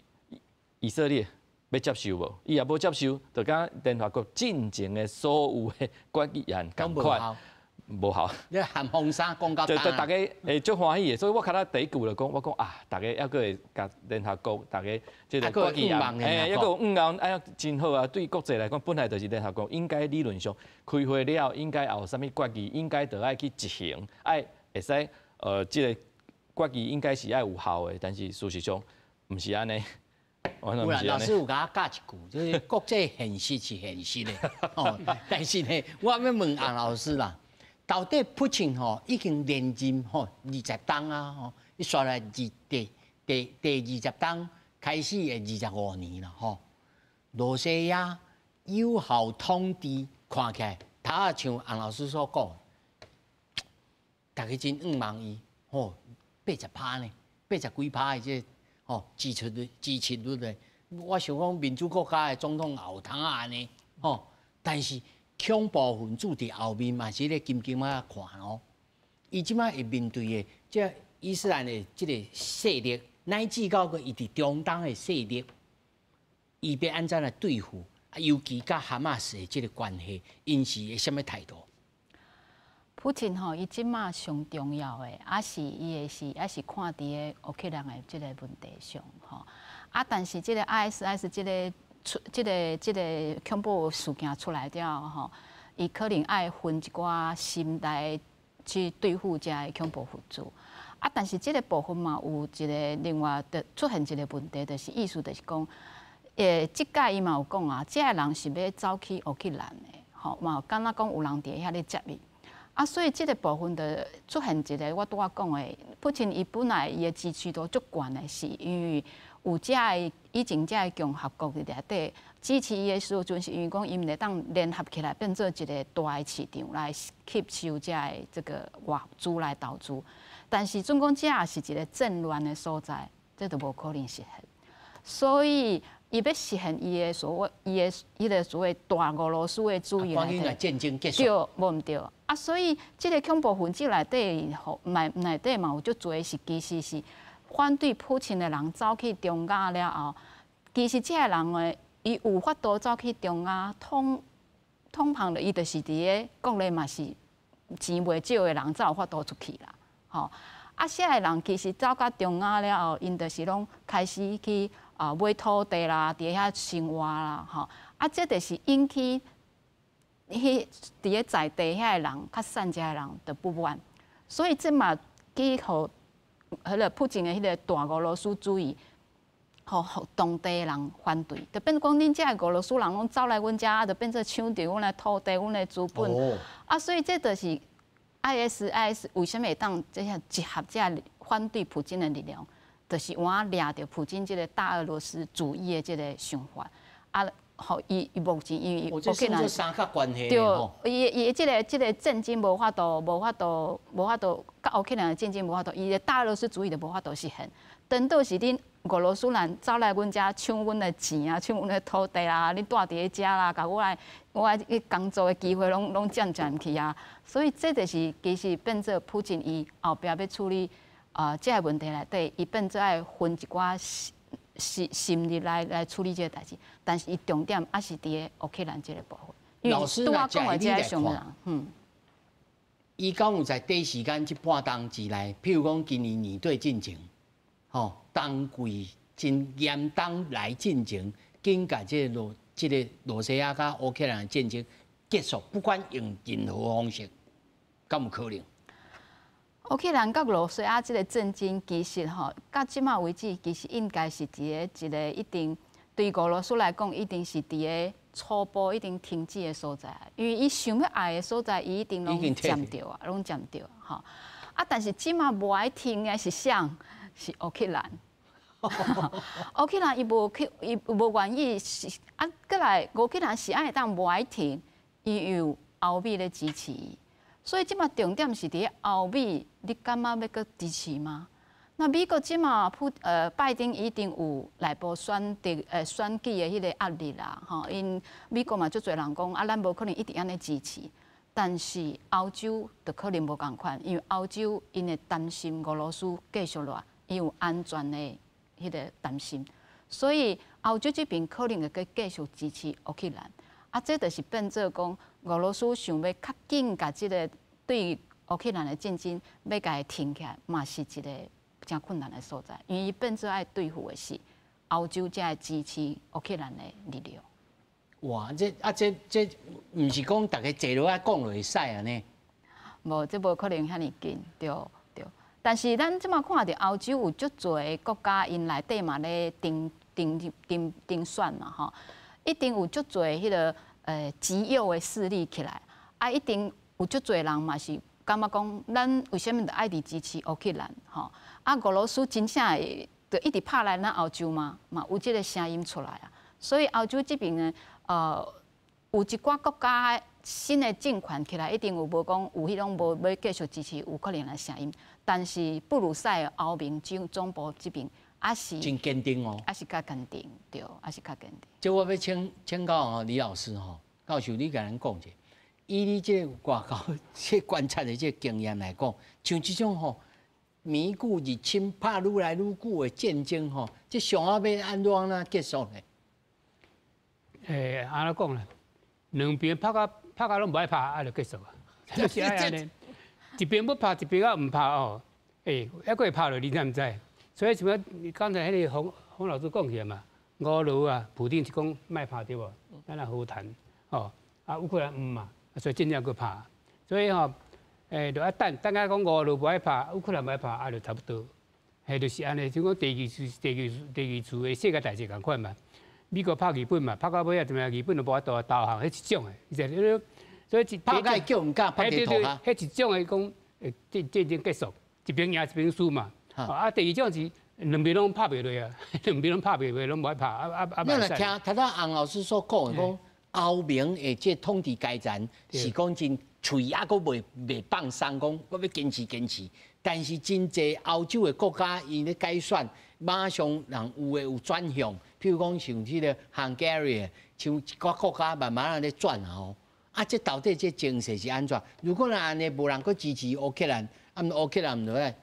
S3: 以色列要接受无？伊也无接受，就甲联合国进前的所有的决议案共款，无效。
S1: 你含风沙讲到
S3: 就大家足欢喜的，所以我看到第一句就讲，我讲啊，大家还阁会甲联合国大家即个决议案，还阁有哎呀真好啊！对国际来讲，本来就是联合国应该理论上开会了，应该有啥物决议，应该就爱去执行，会使即个决议应该是爱有效的，但是事实上毋是安尼。
S1: 有啦，老师有甲我教一句，就是国际现实是现实的，但是呢，我要问杨老师啦，到底普京吼已经连任吼20冬啊，吼，伊刷来第20冬开始的25年啦，吼，罗西亚有效统治看起来，他像杨老师所讲，大家真望伊，吼，80%呢，80几%的这。支持率的，我想讲民主国家的总统也有通安尼，但是恐怖分子伫后面嘛是咧紧紧啊看哦。伊即摆会面对的即伊斯兰的即个势力，乃至到个伊伫中东的势力，伊要安怎来对付？尤其甲哈马斯的即个关系，因是个什么态度？
S4: 普京吼，伊即马上重要的，伊是看伫个乌克兰的即个问题上吼。但是即个 ISIS 即个恐怖事件出来了吼，伊可能爱分一寡心态去对付遮个恐怖分子。但是即个部分嘛，有一个另外的出现一个问题，就是意思就是讲，即届伊嘛有讲啊，遮个人是要走去乌克兰的，吼嘛，敢若讲有人伫遐咧接伊。所以这个部分的出现一个，我拄仔讲的，普京伊本来伊的支持度足悬的，是因为有以前遮个共和国内底支持伊的时阵，是因为讲伊毋会当联合起来变做一个大的市场来吸收遮个这个外资来投资。但是总讲遮也是一个战乱的所在，这都无可能实现。所以伊要实现伊的所谓伊个所谓大俄罗斯的主义
S1: 内底，战争结束，
S4: 对，无毋对啊，所以即个恐怖分子内底嘛有足侪是其实是反对普京的人走去中亚了后，其实即个人呢，伊有法度走去中亚统旁的，伊就是伫个国内嘛是钱袂少的人，才有法度出去啦，吼。啊，遮个人其实走到中亚了后，因就是拢开始去买土地啦，伫遐生活啦，吼。啊，这就是引起伫个在地遐个人较善遮个人的不满，所以这嘛去互迄个普京的迄个大俄罗斯主义，互当地人反对，就变讲恁遮个俄罗斯人拢走来阮遮，就变做抢着阮的土地、阮的资本。哦、啊，所以这就是。IS 为什么会当这样集合这反对普京的力量？就是我掠着普京这个大俄罗斯主义的这个想法，啊，好，伊目前伊
S1: 我这是三角关系
S4: 对，伊这个战争无法度，甲乌克兰的战争无法度，伊的大俄罗斯主义就无法度实现。等到是恁俄罗斯人走来阮遮抢阮的钱啊，抢阮的土地啦，恁住伫咧遮啦，甲我去工作的机会拢占去啊，所以这就是其实变做普京伊后壁要处理这个问题内底，伊变做爱分一寡心力来处理这个代志，但是伊重点还是伫个乌克兰这个部分。
S1: 老师来讲的这个上
S4: 人，
S1: 伊讲有在短时间这半冬之内，譬如讲今年年底进前，吼冬季真严冬来进前，紧甲这个罗西亚甲乌克兰的战争结束，不管用任何方式，敢有可能？
S4: 乌克兰甲罗西亚这个战争，其实吼，到即马为止，其实应该是一个一定对俄罗斯来讲，一定是个初步一定停止的所在，因为伊想要爱的所在，伊一定拢占着啊，拢占着吼。啊，但是即马无爱停的是谁？是乌克兰。乌克兰伊无愿意是啊，过来乌克兰是爱当无爱停，伊有欧美咧支持。所以即马重点是伫欧美，你感觉要搁支持吗？那美国即马拜登一定有内部选举的迄个压力啦，吼，因美国嘛足侪人讲啊，咱无可能一直安尼支持，但是欧洲就可能无共款，因为欧洲因会担心俄罗斯继续落，伊有安全的迄个担心，所以欧洲这边可能会继续支持乌克兰。啊，这就是变做讲，俄罗斯想要较紧甲即个对乌克兰的战争要甲伊停起来，嘛是一个真困难的所在，因为伊变做爱对付的是欧洲才支持乌克兰的力量。
S1: 哇，这毋是讲大家坐落来讲就会使啊呢？
S4: 无，这无可能遐尼紧，对。但是咱即马看到欧洲有足侪国家，因内底嘛咧定选嘛吼。一定有足侪迄个极右的势力起来，啊，一定有足侪人嘛是感觉讲，咱为什么着爱伫支持乌克兰吼？啊，俄罗斯真正会着一直拍来咱欧洲嘛有即个声音出来啊。所以欧洲这边呢，有一寡国家新的政权起来，一定有无讲有迄种无要继续支持乌克兰的声音，但是布鲁塞尔欧盟总部这边。也是
S1: 真坚定哦，
S4: 也是较坚定，对，也是较坚定。
S1: 即我要请教李老师吼，教授你甲咱讲者，以你这外交这观察的这经验来讲，像这种吼弥古入侵、拍愈来愈久的战争吼，这上要安怎结束呢？
S2: 安怎讲咧？两边拍到拢无爱拍，啊就结束啊。就是安尼，一边要拍，一边啊唔拍哦，还佫会拍落，你知唔知？所以像你刚才迄个洪老师讲起来嘛，俄罗啊，普丁是讲卖拍对无？咱来好谈哦。啊，乌克兰唔嘛，所以尽量去拍。所以吼，就要等下讲俄罗无爱拍，乌克兰无爱拍，啊就差不多。就是安尼，就讲第二次的世界大战共款嘛。美国拍日本嘛，拍到尾啊，怎么样？日本就无法度投降，迄一种的。所以
S1: 拍个叫唔敢拍地图啊。
S2: 迄一种的讲，战争结束，一边赢一边输嘛。啊，第二种是两边拢拍袂落啊，两边拢拍袂落，拢无爱拍
S1: 你若听到洪老师所讲的讲，欧盟的这统治阶层是讲真嘴还佫未放松，讲我要坚持，但是真侪欧洲的国家，伊咧改选，马上人有转向，譬如讲像即个 Hungary， 像一个国家慢慢咧转吼。啊，这到底这情势是安怎？如果若安尼无人去支持乌克兰，啊，乌克兰唔落来。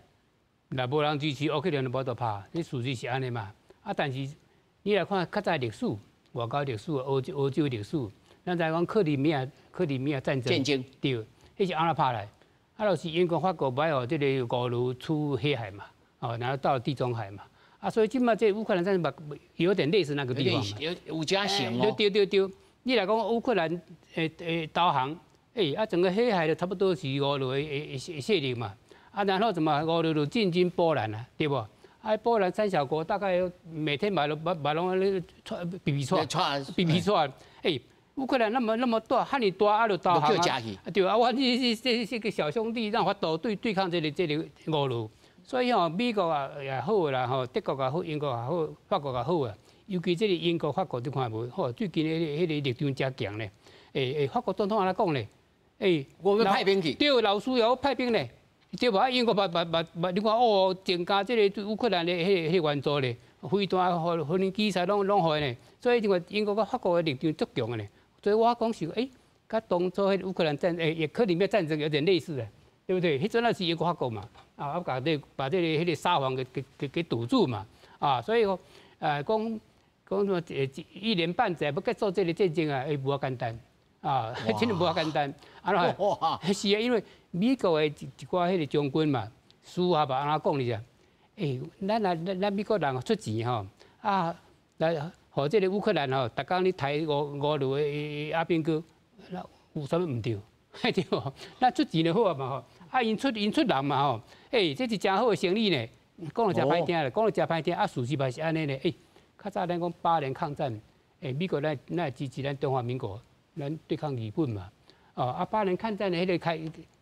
S2: 那无人支持乌克兰就无得拍，这事实是安尼嘛。啊，但是你来看较早历史，外交历史、欧洲历史，咱知讲克里米亚战争，对，迄是安怎拍来？啊，就是英国、法国摆哦，这个俄罗出黑海嘛，哦，然后到地中海嘛。啊，所以今嘛这乌克兰战争嘛，有点类似那个地方嘛。
S1: 有加成哦。
S2: 对。你来讲乌克兰导航，啊，整个黑海的差不多是俄罗的势力嘛。啊，然后怎么俄罗就进军波兰啊，对不？啊，波兰三小国大概每天把拢比出，乌克兰那么大，汉尼大啊，就导航啊，对啊，我这个小兄弟让法度对抗这个俄罗，所以吼，美国啊也好啦，吼，德国也好，英国也好，法国也好啊。尤其这个英国、法国你看无，吼，最近迄个力量真强咧。法国总统安怎讲咧？
S1: 我要派兵去。
S2: 对，老师也要派兵咧，对吧？英国你看哦，增加这个乌克兰的迄个援助咧，飞弹、无人机啥拢好咧。所以因为英国跟法国的力量足强咧，所以我讲是跟当初迄乌克兰也克里米亚战争有点类似的，对不对？迄阵那是英国、法国嘛，啊，把这个迄个沙皇给堵住嘛，啊，所以讲什么1年半载要结束这个战争啊，无简单啊，真的无简单。啊，是啊，因为美国的一寡迄个将军嘛，书下吧安怎讲哩啫？咱美国人出钱吼，啊，来互这个乌克兰吼，逐工咧抬俄罗的阿兵哥，那有啥物唔对？对无？咱出钱就好啊嘛吼，啊因出人嘛吼，这是真好的生意呢。讲了真歹听咧，讲了真歹听，啊事实嘛是安尼咧，较早咱讲8年抗战，美国咱支持咱中华民国，咱对抗日本嘛。啊，8年抗战的迄个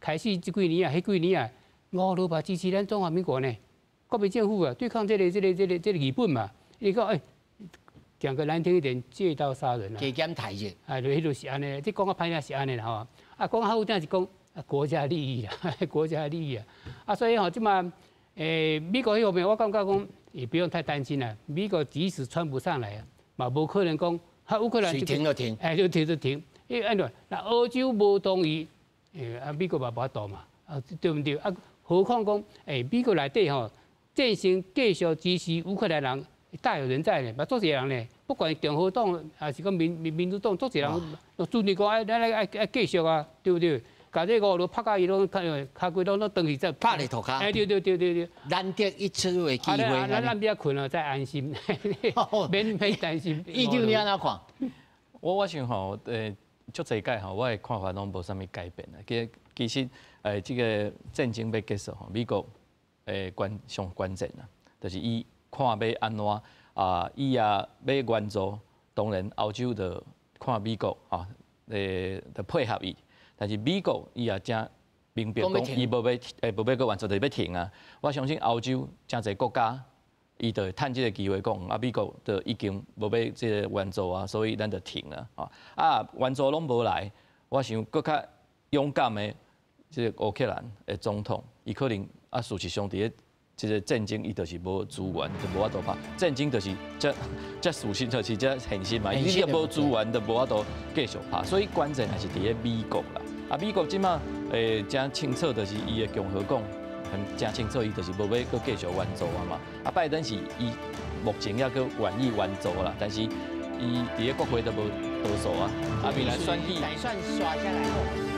S2: 开始这几年啊，迄几年啊，俄罗斯支持咱中华民国呢，国民政府啊，对抗这个日本嘛。你讲讲个难听一点，借刀杀人啊。
S1: 加减抬者。
S2: 迄就是安尼，这讲个歹听是安尼啦吼。啊，讲好听是讲国家利益啦，国家利益啊。啊，所以吼，即嘛，美国迄方面，我感觉讲。也不用太担心了。美国即使川普上来啊，嘛无可能讲，乌克兰
S1: 就停就停，
S2: 就停。因为那欧洲无同意，美国嘛无法度嘛，对不对？啊，何况讲，美国内底吼，进行继续支持乌克兰人大有人在呢，嘛，多少人呢？不管共和党还是讲民主党，多少人注意讲，咱爱继续啊，对不对？把这个俄罗拍到伊拢骹规拢登去再
S1: 拍你头壳。
S2: 对。
S1: 难得一次的机会。
S2: 咱比较困了，再安心，免担心。
S1: 议长你安怎看？
S3: 我想吼，足侪届吼，我的看法拢无啥物改变啊。其实这个战争要结束吼，美国上关键啦，就是伊看要安怎啊，伊也要援助，当然欧洲就看美国啊，就配合伊。但是美国伊也真明白讲，伊无要个援助就要停啊！我相信欧洲真侪国家，伊就趁这个机会讲，啊，美国就已经无要这个援助啊，所以咱就停了啊！援助拢无来，我想更较勇敢的这个乌克兰的总统，伊可能事实上伫咧这个战争，伊就是无资源，就无法度拍。战争就是这事实就是这现实嘛，伊若无资源，就无法度继续拍。所以关键还是伫咧美国啦。啊，美国即马真清楚，就是伊的共和党很真清楚，伊就是无要搁继续援助啊嘛。啊，拜登是伊目前还搁愿意援助啦，但是伊伫咧国会都无多数啊。啊，未来选举
S1: 打算刷下来后。